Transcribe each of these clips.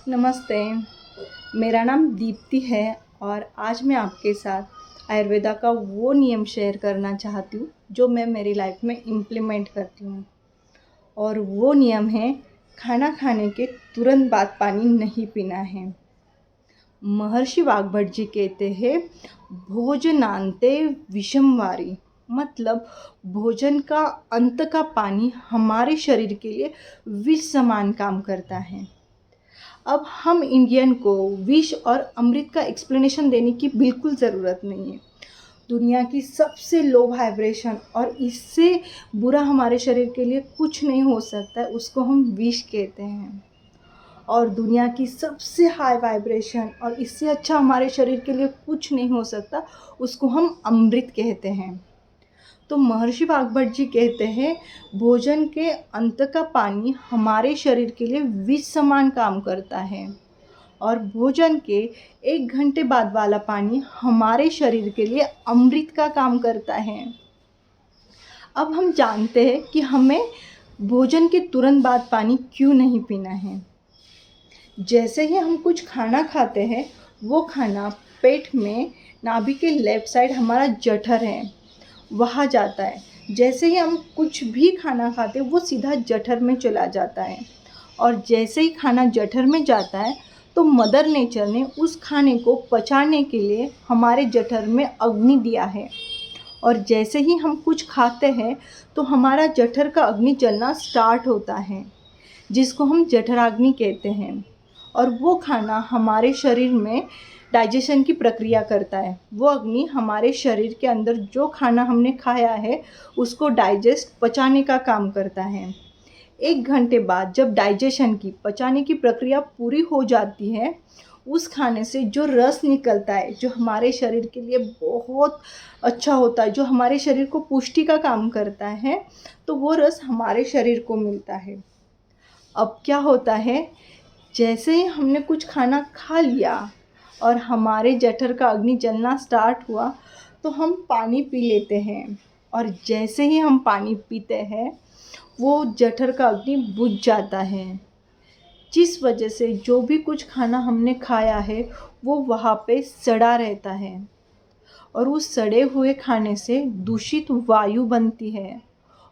नमस्ते। मेरा नाम दीप्ति है और आज मैं आपके साथ आयुर्वेदा का वो नियम शेयर करना चाहती हूँ जो मैं मेरी लाइफ में इम्प्लीमेंट करती हूँ। और वो नियम है, खाना खाने के तुरंत बाद पानी नहीं पीना है। महर्षि वाग्भट जी कहते हैं, भोजनांते विषमवारी, मतलब भोजन का अंत का पानी हमारे शरीर के लिए विष समान काम करता है। अब हम इंडियन को विष और अमृत का एक्सप्लेनेशन देने की बिल्कुल ज़रूरत नहीं है। दुनिया की सबसे लो वाइब्रेशन और इससे बुरा हमारे शरीर के लिए कुछ नहीं हो सकता है, उसको हम विष कहते हैं। और दुनिया की सबसे हाई वाइब्रेशन और इससे अच्छा हमारे शरीर के लिए कुछ नहीं हो सकता, उसको हम अमृत कहते हैं। तो महर्षि वाग्भट जी कहते हैं, भोजन के अंत का पानी हमारे शरीर के लिए विष समान काम करता है और भोजन के 1 घंटे बाद वाला पानी हमारे शरीर के लिए अमृत का काम करता है। अब हम जानते हैं कि हमें भोजन के तुरंत बाद पानी क्यों नहीं पीना है। जैसे ही हम कुछ खाना खाते हैं, वो खाना पेट में नाभि के लेफ़्ट साइड हमारा जठर है, वहाँ जाता है। जैसे ही हम कुछ भी खाना खाते हैं, वो सीधा जठर में चला जाता है और जैसे ही खाना जठर में जाता है तो मदर नेचर ने उस खाने को पचाने के लिए हमारे जठर में अग्नि दिया है। और जैसे ही हम कुछ खाते हैं तो हमारा जठर का अग्नि जलना स्टार्ट होता है, जिसको हम जठराग्नि कहते हैं। और वो खाना हमारे शरीर में डाइजेशन की प्रक्रिया करता है। वो अग्नि हमारे शरीर के अंदर जो खाना हमने खाया है उसको डाइजेस्ट पचाने का काम करता है। 1 घंटे बाद जब डाइजेशन की पचाने की प्रक्रिया पूरी हो जाती है, उस खाने से जो रस निकलता है, जो हमारे शरीर के लिए बहुत अच्छा होता है, जो हमारे शरीर को पुष्टि का काम करता है, तो वो रस हमारे शरीर को मिलता है। अब क्या होता है, जैसे ही हमने कुछ खाना खा लिया और हमारे जठर का अग्नि जलना स्टार्ट हुआ तो हम पानी पी लेते हैं। और जैसे ही हम पानी पीते हैं, वो जठर का अग्नि बुझ जाता है, जिस वजह से जो भी कुछ खाना हमने खाया है वो वहाँ पे सड़ा रहता है। और उस सड़े हुए खाने से दूषित वायु बनती है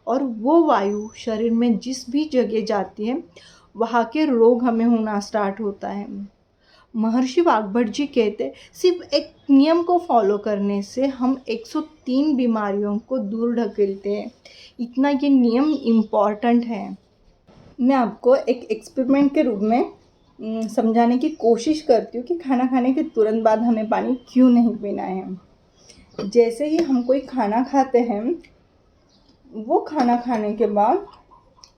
और वो वायु शरीर में जिस भी जगह जाती है वहाँ के रोग हमें होना स्टार्ट होता है। महर्षि वाग्भट जी कहते, सिर्फ एक नियम को फॉलो करने से हम 103 बीमारियों को दूर ढकेलते हैं। इतना ये नियम इम्पॉर्टेंट है। मैं आपको एक एक्सपेरिमेंट के रूप में समझाने की कोशिश करती हूँ कि खाना खाने के तुरंत बाद हमें पानी क्यों नहीं पीना है। जैसे ही हम कोई खाना खाते हैं, वो खाना खाने के बाद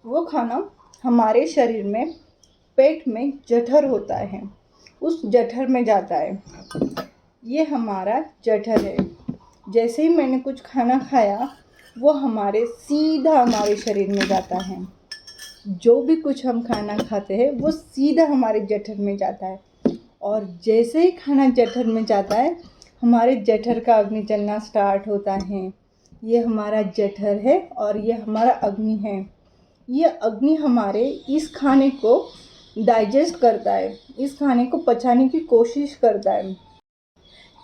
वो खाना हमारे शरीर में पेट में जठर होता है, उस जठर में जाता है। ये हमारा जठर है। जैसे ही मैंने कुछ खाना खाया, वो सीधा हमारे शरीर में जाता है। जो भी कुछ हम खाना खाते हैं वो सीधा हमारे जठर में जाता है। और जैसे ही खाना जठर में जाता है, हमारे जठर का अग्नि जलना स्टार्ट होता है। ये हमारा जठर है और ये हमारा अग्नि है। ये अग्नि हमारे इस खाने को डाइजेस्ट करता है, इस खाने को पचाने की कोशिश करता है।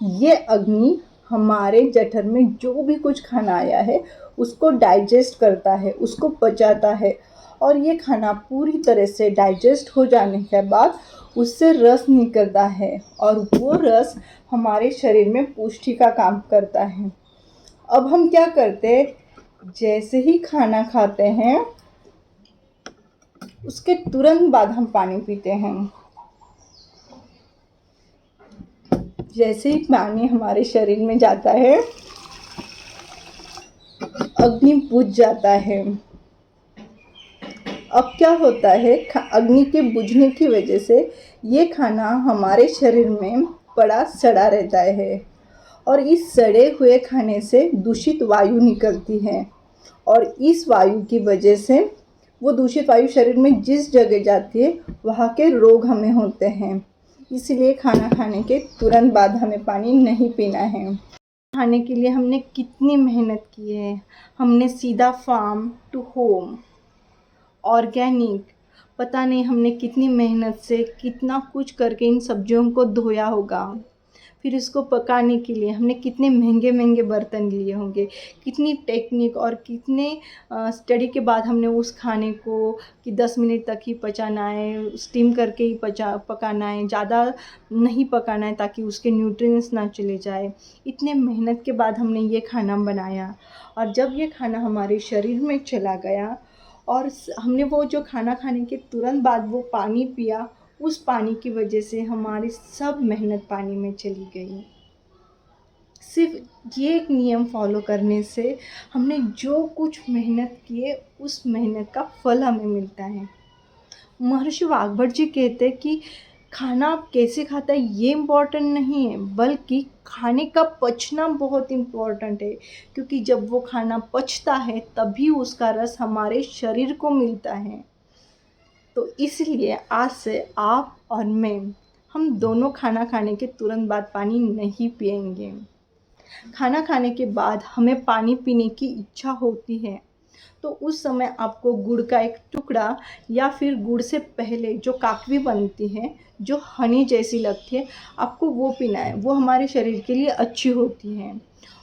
ये अग्नि हमारे जठर में जो भी कुछ खाना आया है उसको डाइजेस्ट करता है, उसको पचाता है। और ये खाना पूरी तरह से डाइजेस्ट हो जाने के बाद उससे रस निकलता है और वो रस हमारे शरीर में पुष्टि का काम करता है। अब हम क्या करते हैं, जैसे ही खाना खाते हैं उसके तुरंत बाद हम पानी पीते हैं। जैसे ही पानी हमारे शरीर में जाता है, अग्नि बुझ जाता है। अब क्या होता है, अग्नि के बुझने की वजह से ये खाना हमारे शरीर में पड़ा सड़ा रहता है और इस सड़े हुए खाने से दूषित वायु निकलती है। और इस वायु की वजह से वो दूषित वायु शरीर में जिस जगह जाती है वहाँ के रोग हमें होते हैं। इसलिए खाना खाने के तुरंत बाद हमें पानी नहीं पीना है। खाने के लिए हमने कितनी मेहनत की है। हमने सीधा फार्म टू होम, ऑर्गेनिक, पता नहीं हमने कितनी मेहनत से कितना कुछ करके इन सब्जियों को धोया होगा। फिर इसको पकाने के लिए हमने कितने महंगे महंगे बर्तन लिए होंगे, कितनी टेक्निक और कितने स्टडी के बाद हमने उस खाने को कि 10 मिनट तक ही पचाना है, स्टीम करके ही पकाना है, ज़्यादा नहीं पकाना है ताकि उसके न्यूट्रिएंट्स ना चले जाए। इतने मेहनत के बाद हमने ये खाना बनाया, और जब ये खाना हमारे शरीर में चला गया और हमने वो जो खाना खाने के तुरंत बाद वो पानी पिया, उस पानी की वजह से हमारी सब मेहनत पानी में चली गई। सिर्फ ये एक नियम फॉलो करने से हमने जो कुछ मेहनत किए उस मेहनत का फल हमें मिलता है। महर्षि वाग्भट जी कहते हैं कि खाना आप कैसे खाता है ये इम्पोर्टेंट नहीं है, बल्कि खाने का पचना बहुत इम्पोर्टेंट है, क्योंकि जब वो खाना पचता है तभी उसका रस हमारे शरीर को मिलता है। तो इसलिए आज से आप और मैं, हम दोनों खाना खाने के तुरंत बाद पानी नहीं पिएंगे। खाना खाने के बाद हमें पानी पीने की इच्छा होती है, तो उस समय आपको गुड़ का एक टुकड़ा या फिर गुड़ से पहले जो काकवी बनती है, जो हनी जैसी लगती है, आपको वो पीना है। वो हमारे शरीर के लिए अच्छी होती है।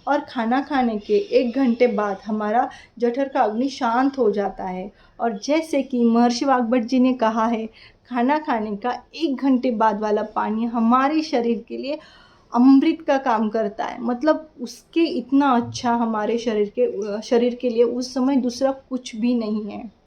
और खाना खाने के 1 घंटे बाद हमारा जठर का अग्नि शांत हो जाता है। और जैसे कि महर्षि वाग्भट जी ने कहा है, खाना खाने का 1 घंटे बाद वाला पानी हमारे शरीर के लिए अमृत का काम करता है। मतलब उसके इतना अच्छा हमारे शरीर के लिए उस समय दूसरा कुछ भी नहीं है।